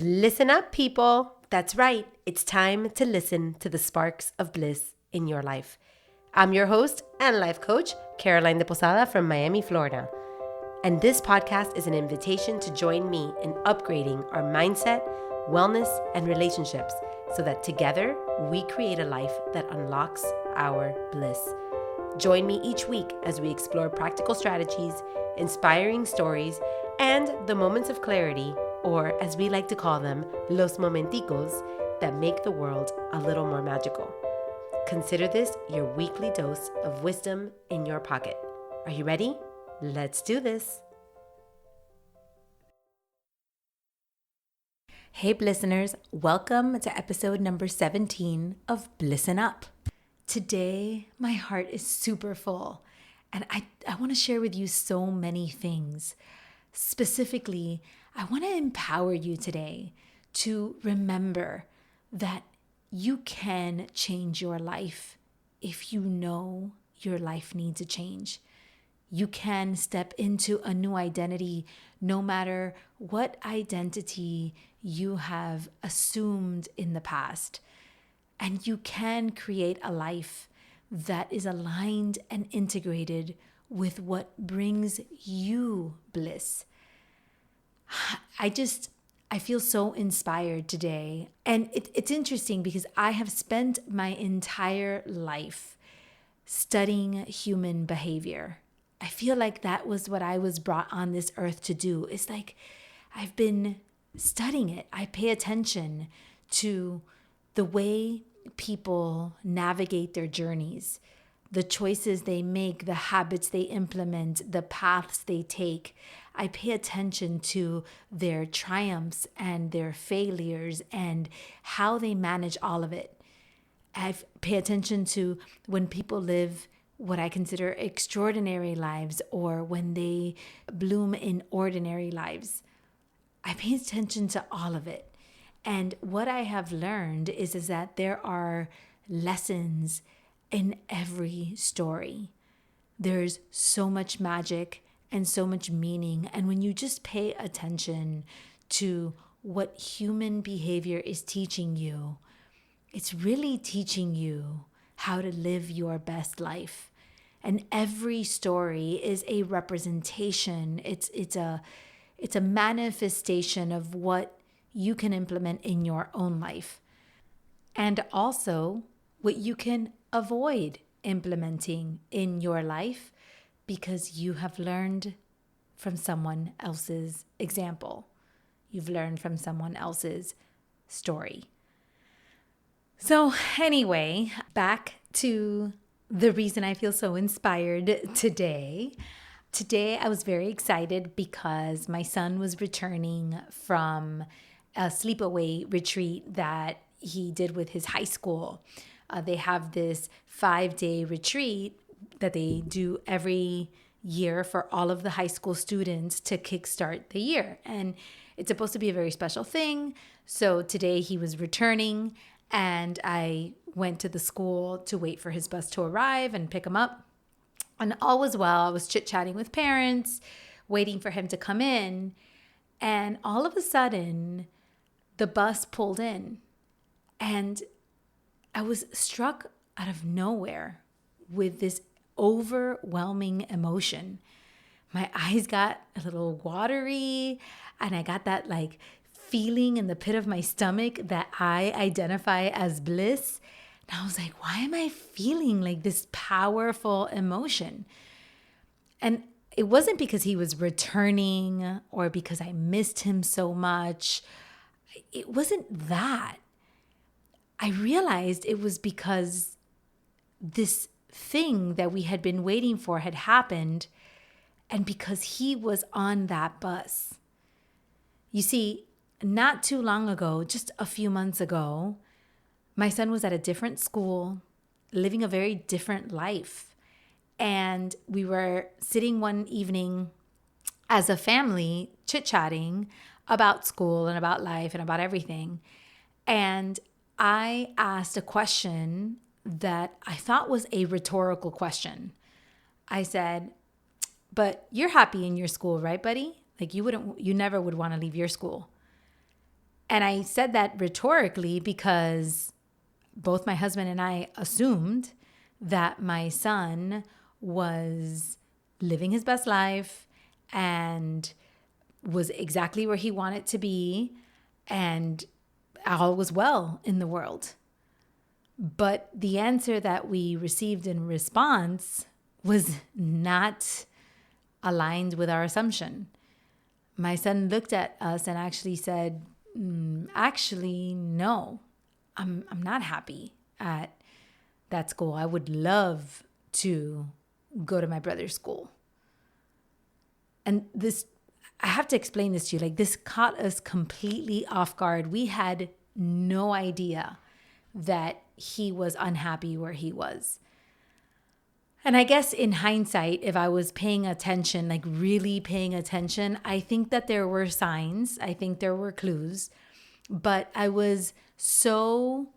Listen up, people. That's right. It's time to listen to the sparks of bliss in your life. I'm your host and life coach, Caroline de Posada from Miami, Florida. And this podcast is an invitation to join me in upgrading our mindset, wellness, and relationships so that together we create a life that unlocks our bliss. Join me each week as we explore practical strategies, inspiring stories, and the moments of clarity, or as we like to call them, los momenticos, that make the world a little more magical. Consider this your weekly dose of wisdom in your pocket. Are you ready? Let's do this. Hey, listeners, welcome to episode number 17 of Bliss'n Up. Today, my heart is super full, and I want to share with you so many things. Specifically, I want to empower you today to remember that you can change your life if you know your life needs a change. You can step into a new identity no matter what identity you have assumed in the past. And you can create a life that is aligned and integrated with what brings you bliss. I feel so inspired today. And it's interesting because I have spent my entire life studying human behavior. I feel like that was what I was brought on this earth to do. It's like I've been studying it. I pay attention to the way people navigate their journeys, the choices they make, the habits they implement, the paths they take. I pay attention to their triumphs and their failures and how they manage all of it. I pay attention to when people live what I consider extraordinary lives or when they bloom in ordinary lives. I pay attention to all of it. And what I have learned is that there are lessons in every story. There's so much magic and so much meaning. And when you just pay attention to what human behavior is teaching you, it's really teaching you how to live your best life. And every story is a representation. It's a manifestation of what you can implement in your own life. And also what you can avoid implementing in your life because you have learned from someone else's example. You've learned from someone else's story. So anyway, back to the reason I feel so inspired today. Today I was very excited because my son was returning from a sleepaway retreat that he did with his high school. They have this 5-day retreat that they do every year for all of the high school students to kickstart the year. And it's supposed to be a very special thing. So today he was returning and I went to the school to wait for his bus to arrive and pick him up. And all was well. I was chit-chatting with parents, waiting for him to come in. And all of a sudden, the bus pulled in. And I was struck out of nowhere with this overwhelming emotion. My eyes got a little watery, and I got that feeling in the pit of my stomach that I identify as bliss. And I was like, why am I feeling like this powerful emotion? And it wasn't because he was returning or because I missed him so much. It wasn't that. I realized it was because this thing that we had been waiting for had happened, and because he was on that bus. You see, not too long ago, just a few months ago, my son was at a different school, living a very different life. And we were sitting one evening as a family, chit-chatting about school and about life and about everything. And I asked a question that I thought was a rhetorical question. I said, but you're happy in your school, right, buddy? You never would want to leave your school. And I said that rhetorically because both my husband and I assumed that my son was living his best life and was exactly where he wanted to be, and all was well in the world. But the answer that we received in response was not aligned with our assumption. My son looked at us and actually said, actually, no, I'm not happy at that school. I would love to go to my brother's school. And this, I have to explain this to you. Like, this caught us completely off guard. We had no idea that he was unhappy where he was. And I guess in hindsight, if I was paying attention, like really paying attention, I think that there were signs. I think there were clues. But I was so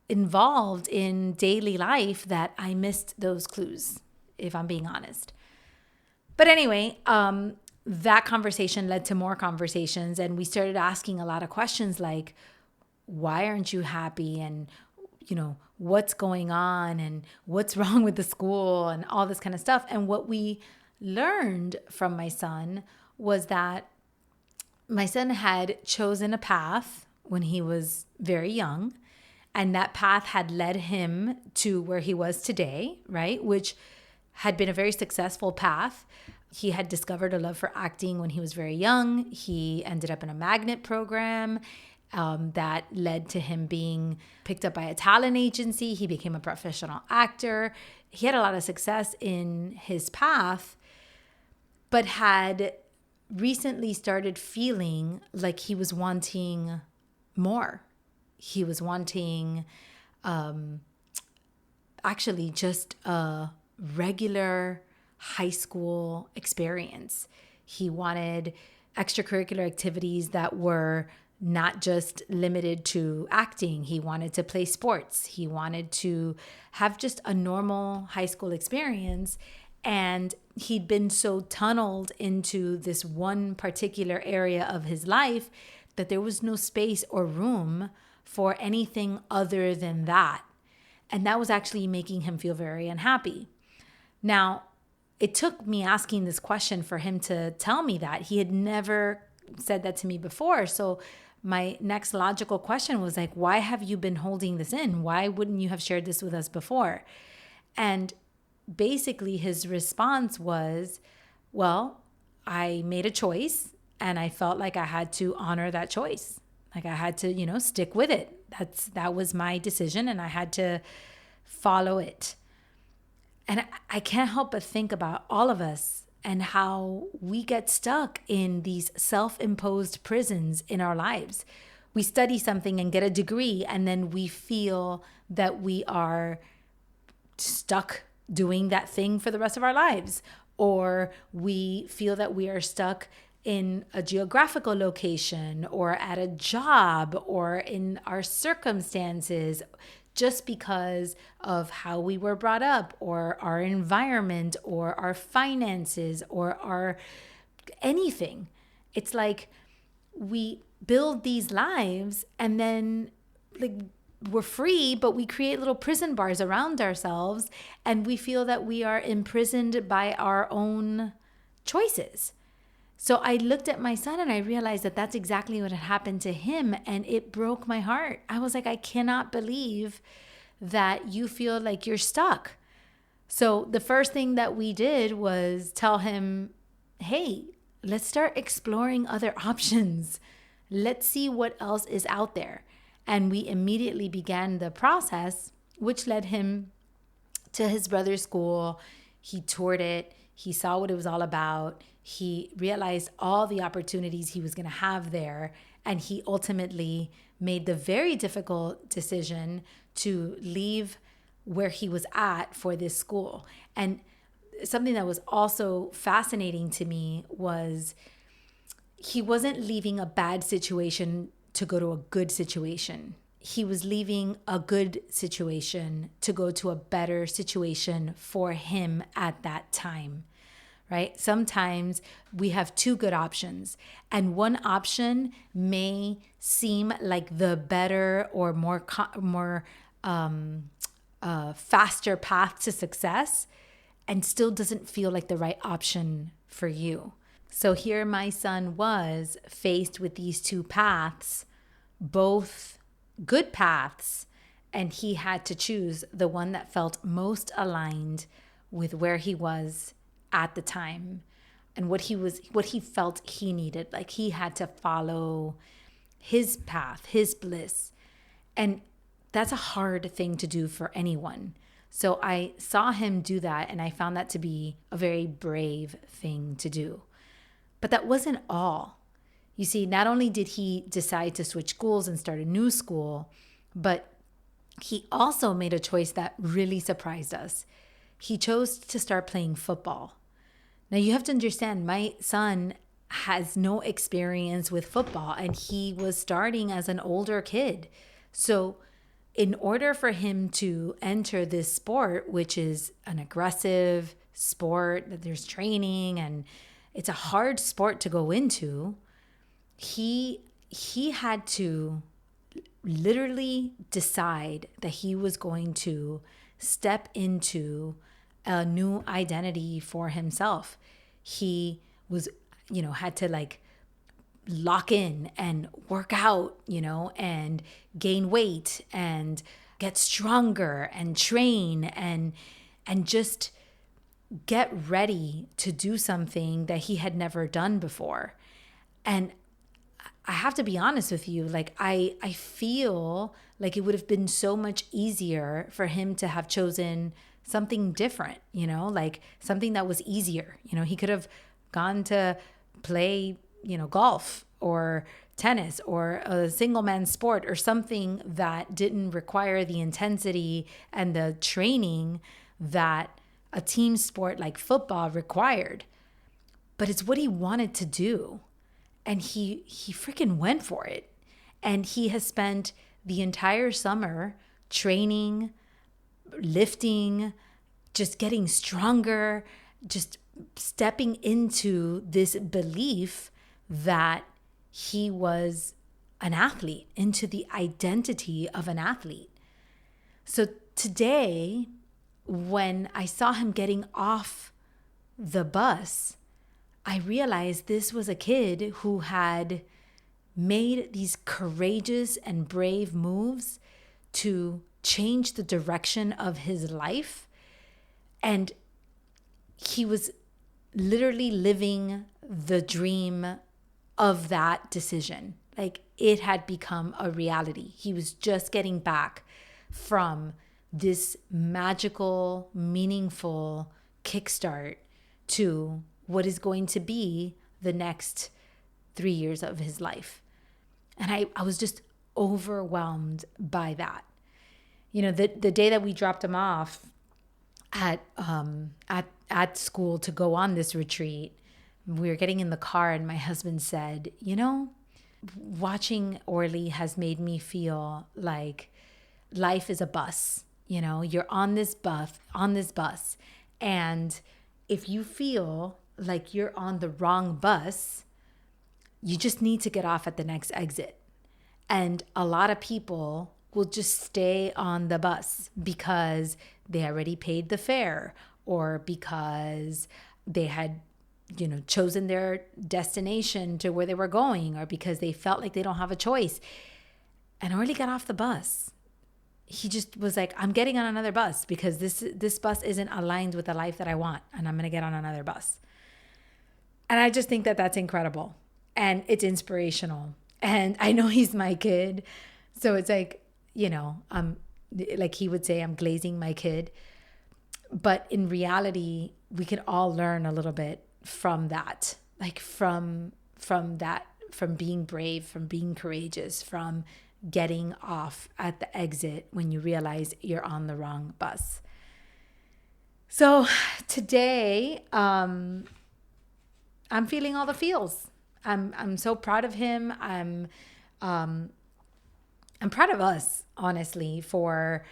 involved in daily life that I missed those clues, if I'm being honest. But anyway, that conversation led to more conversations, and we started asking a lot of questions like, why aren't you happy? And, what's going on and what's wrong with the school and all this kind of stuff. And what we learned from my son was that my son had chosen a path when he was very young, and that path had led him to where he was today, right? Which had been a very successful path. He had discovered a love for acting when he was very young. He ended up in a magnet program that led to him being picked up by a talent agency. He became a professional actor. He had a lot of success in his path, but had recently started feeling like he was wanting more. He was wanting actually just a regular high school experience. He wanted extracurricular activities that were not just limited to acting. He wanted to play sports. He wanted to have just a normal high school experience. And he'd been so tunneled into this one particular area of his life that there was no space or room for anything other than that. And that was actually making him feel very unhappy. Now, it took me asking this question for him to tell me that. He had never said that to me before. So my next logical question was like, why have you been holding this in? Why wouldn't you have shared this with us before? And basically his response was, well, I made a choice and I felt like I had to honor that choice. Like I had to, stick with it. That was my decision and I had to follow it. And I can't help but think about all of us and how we get stuck in these self-imposed prisons in our lives. We study something and get a degree, and then we feel that we are stuck doing that thing for the rest of our lives. Or we feel that we are stuck in a geographical location or at a job or in our circumstances just because of how we were brought up or our environment or our finances or our anything. It's like we build these lives and then like we're free, but we create little prison bars around ourselves and we feel that we are imprisoned by our own choices. So I looked at my son and I realized that that's exactly what had happened to him. And it broke my heart. I was like, I cannot believe that you feel like you're stuck. So the first thing that we did was tell him, hey, let's start exploring other options. Let's see what else is out there. And we immediately began the process, which led him to his brother's school. He toured it. He saw what it was all about. He realized all the opportunities he was going to have there. And he ultimately made the very difficult decision to leave where he was at for this school. And something that was also fascinating to me was he wasn't leaving a bad situation to go to a good situation. He was leaving a good situation to go to a better situation for him at that time. right? Sometimes we have two good options, and one option may seem like the better or more faster path to success, and still doesn't feel like the right option for you. So here my son was faced with these two paths, both good paths, and he had to choose the one that felt most aligned with where he was at the time and what he felt he needed. Like he had to follow his path, his bliss. And that's a hard thing to do for anyone. So I saw him do that, and I found that to be a very brave thing to do. But that wasn't all. You see, not only did he decide to switch schools and start a new school, but he also made a choice that really surprised us. He chose to start playing football. Now, you have to understand, my son has no experience with football, and he was starting as an older kid. So, in order for him to enter this sport, which is an aggressive sport, that there's training and it's a hard sport to go into, he had to literally decide that he was going to step into a new identity for himself. He was, had to like lock in and work out, and gain weight and get stronger and train and just get ready to do something that he had never done before. And I have to be honest with you, like I feel like it would have been so much easier for him to have chosen something different, like something that was easier. He could have gone to play, golf or tennis or a single man sport or something that didn't require the intensity and the training that a team sport like football required. But it's what he wanted to do. And he freaking went for it. And he has spent the entire summer training, lifting, just getting stronger, just stepping into this belief that he was an athlete, into the identity of an athlete. So today, when I saw him getting off the bus, I realized this was a kid who had made these courageous and brave moves to change the direction of his life. And he was literally living the dream of that decision. Like it had become a reality. He was just getting back from this magical, meaningful kickstart to what is going to be the next 3 years of his life. And I was just overwhelmed by that. The day that we dropped him off at school to go on this retreat, we were getting in the car and my husband said, watching Orly has made me feel like life is a bus. You're on this bus, and if you feel like you're on the wrong bus, you just need to get off at the next exit. And a lot of people will just stay on the bus because they already paid the fare, or because they had, chosen their destination to where they were going, or because they felt like they don't have a choice. And Orly got off the bus. He just was like, I'm getting on another bus because this bus isn't aligned with the life that I want, and I'm going to get on another bus. And I just think that that's incredible, and it's inspirational. And I know he's my kid, so it's like, I'm like he would say, I'm glazing my kid. But in reality, we can all learn a little bit from that, like from that, from being brave, from being courageous, from getting off at the exit when you realize you're on the wrong bus. So today, I'm feeling all the feels. I'm so proud of him. I'm proud of us, honestly, for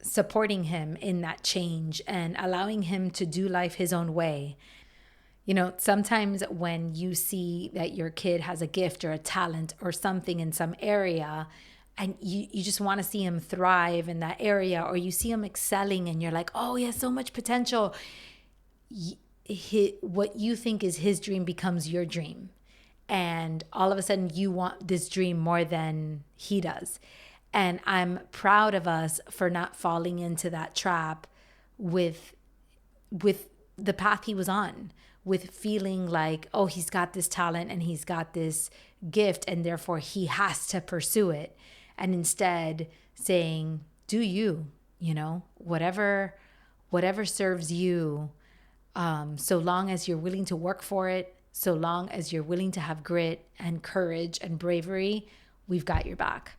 supporting him in that change and allowing him to do life his own way. Sometimes when you see that your kid has a gift or a talent or something in some area, and you just want to see him thrive in that area, or you see him excelling and you're like, oh, he has so much potential. What you think is his dream becomes your dream. And all of a sudden you want this dream more than he does. And I'm proud of us for not falling into that trap with the path he was on, with feeling like, oh, he's got this talent and he's got this gift and therefore he has to pursue it. And instead saying, do you, whatever serves you, so long as you're willing to work for it, so long as you're willing to have grit and courage and bravery, we've got your back.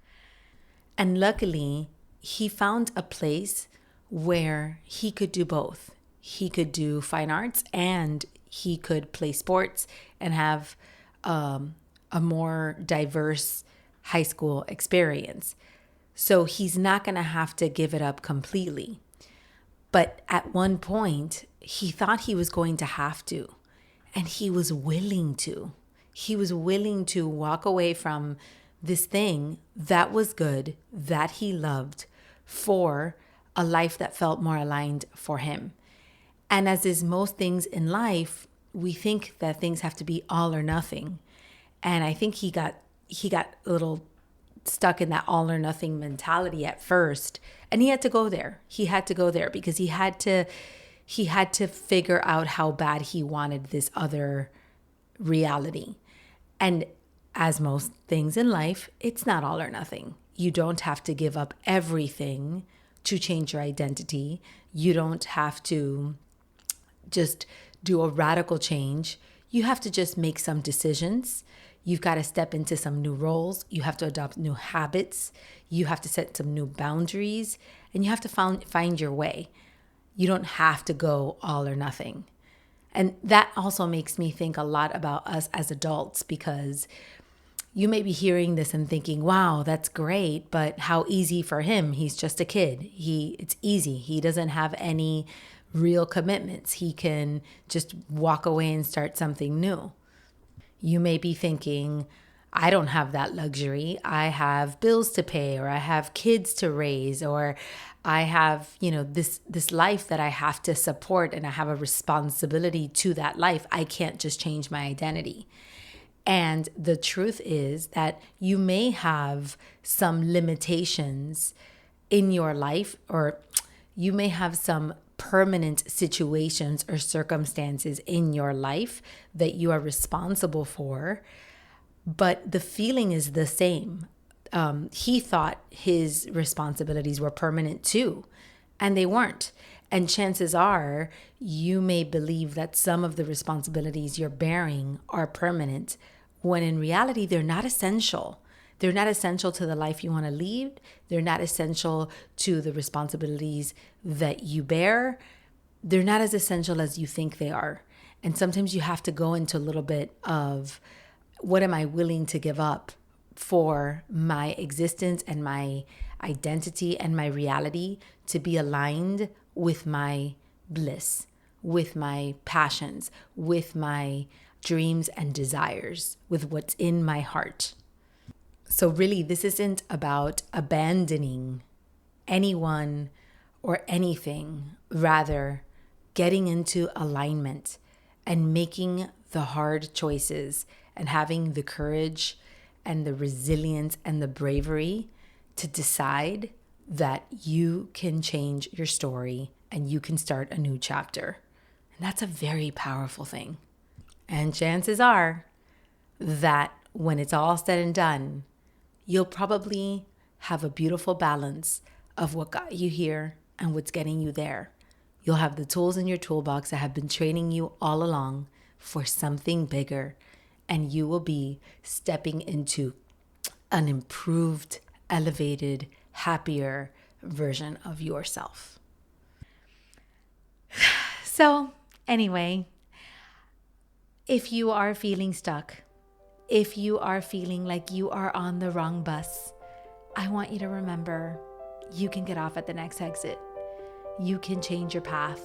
And luckily, he found a place where he could do both. He could do fine arts and he could play sports and have a more diverse high school experience. So he's not going to have to give it up completely. But at one point, he thought he was going to have to, and he was willing to. He was willing to walk away from this thing that was good, that he loved, for a life that felt more aligned for him. And as is most things in life, we think that things have to be all or nothing. And I think he got a little stuck in that all or nothing mentality at first. And he had to go there. He had to go there because he had to figure out how bad he wanted this other reality. And as most things in life, it's not all or nothing. You don't have to give up everything to change your identity. You don't have to just do a radical change. You have to just make some decisions. You've got to step into some new roles. You have to adopt new habits. You have to set some new boundaries, and you have to find your way. You don't have to go all or nothing. And that also makes me think a lot about us as adults, because you may be hearing this and thinking, wow, that's great, but how easy for him. He's just a kid. It's easy. He doesn't have any real commitments. He can just walk away and start something new. You may be thinking, I don't have that luxury. I have bills to pay, or I have kids to raise, or I have, this life that I have to support, and I have a responsibility to that life. I can't just change my identity. And the truth is that you may have some limitations in your life, or you may have some permanent situations or circumstances in your life that you are responsible for, but the feeling is the same. He thought his responsibilities were permanent too, and they weren't. And chances are you may believe that some of the responsibilities you're bearing are permanent, when in reality, they're not essential. They're not essential to the life you want to lead. They're not essential to the responsibilities that you bear. They're not as essential as you think they are. And sometimes you have to go into a little bit of, what am I willing to give up for my existence and my identity and my reality to be aligned with my bliss, with my passions, with my dreams and desires, with what's in my heart. So really, this isn't about abandoning anyone or anything, rather getting into alignment and making the hard choices and having the courage and the resilience and the bravery to decide that you can change your story and you can start a new chapter. And that's a very powerful thing. And chances are that when it's all said and done, you'll probably have a beautiful balance of what got you here and what's getting you there. You'll have the tools in your toolbox that have been training you all along for something bigger, and you will be stepping into an improved, elevated, happier version of yourself. So, anyway, if you are feeling stuck, if you are feeling like you are on the wrong bus, I want you to remember you can get off at the next exit. You can change your path.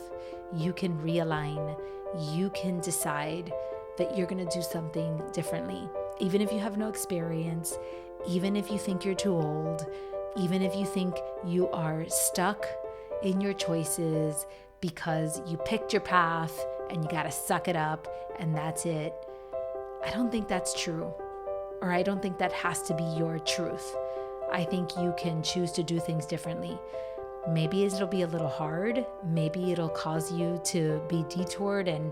You can realign. you can decide that you're going to do something differently. Even if you have no experience, even if you think you're too old, even if you think you are stuck in your choices because you picked your path and you got to suck it up and that's it. I don't think that's true, or I don't think that has to be your truth. I think you can choose to do things differently. Maybe it'll be a little hard. Maybe it'll cause you to be detoured and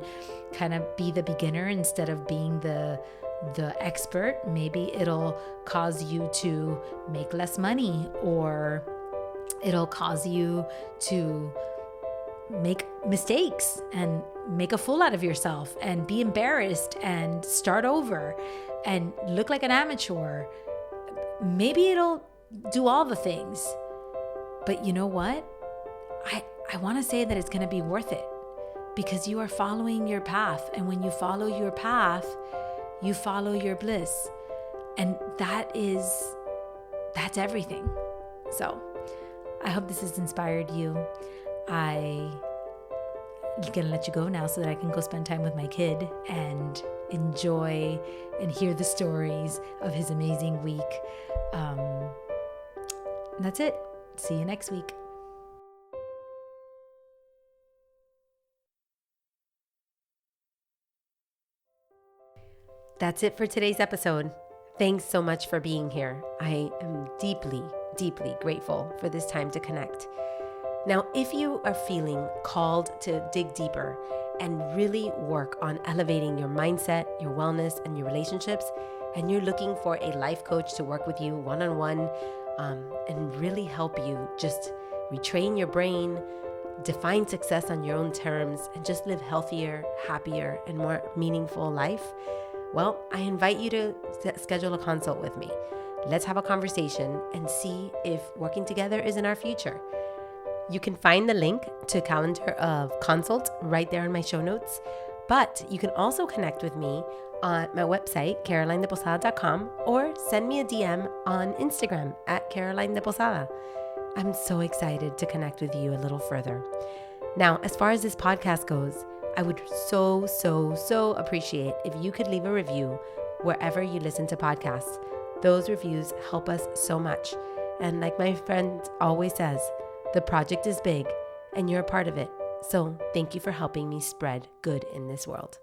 kind of be the beginner instead of being the expert. Maybe it'll cause you to make less money, or it'll cause you to make mistakes and make a fool out of yourself and be embarrassed and start over and look like an amateur. Maybe it'll do all the things. But you know what? I want to say that it's going to be worth it, because you are following your path. And when you follow your path, you follow your bliss. And that's everything. So I hope this has inspired you. I'm going to let you go now so that I can go spend time with my kid and enjoy and hear the stories of his amazing week. That's it. See you next week. That's it for today's episode. Thanks so much for being here. I am deeply, deeply grateful for this time to connect. Now, if you are feeling called to dig deeper and really work on elevating your mindset, your wellness, and your relationships, and you're looking for a life coach to work with you one-on-one and really help you just retrain your brain, define success on your own terms, and just live healthier, happier, and more meaningful life, well, I invite you to schedule a consult with me. Let's have a conversation and see if working together is in our future. You can find the link to calendar of consult right there in my show notes, but you can also connect with me on my website, carolinedeposada.com, or send me a DM on Instagram at Caroline de Posada. I'm so excited to connect with you a little further. Now, as far as this podcast goes, I would so appreciate if you could leave a review wherever you listen to podcasts. Those reviews help us so much. And like my friend always says, the project is big and you're a part of it. So thank you for helping me spread good in this world.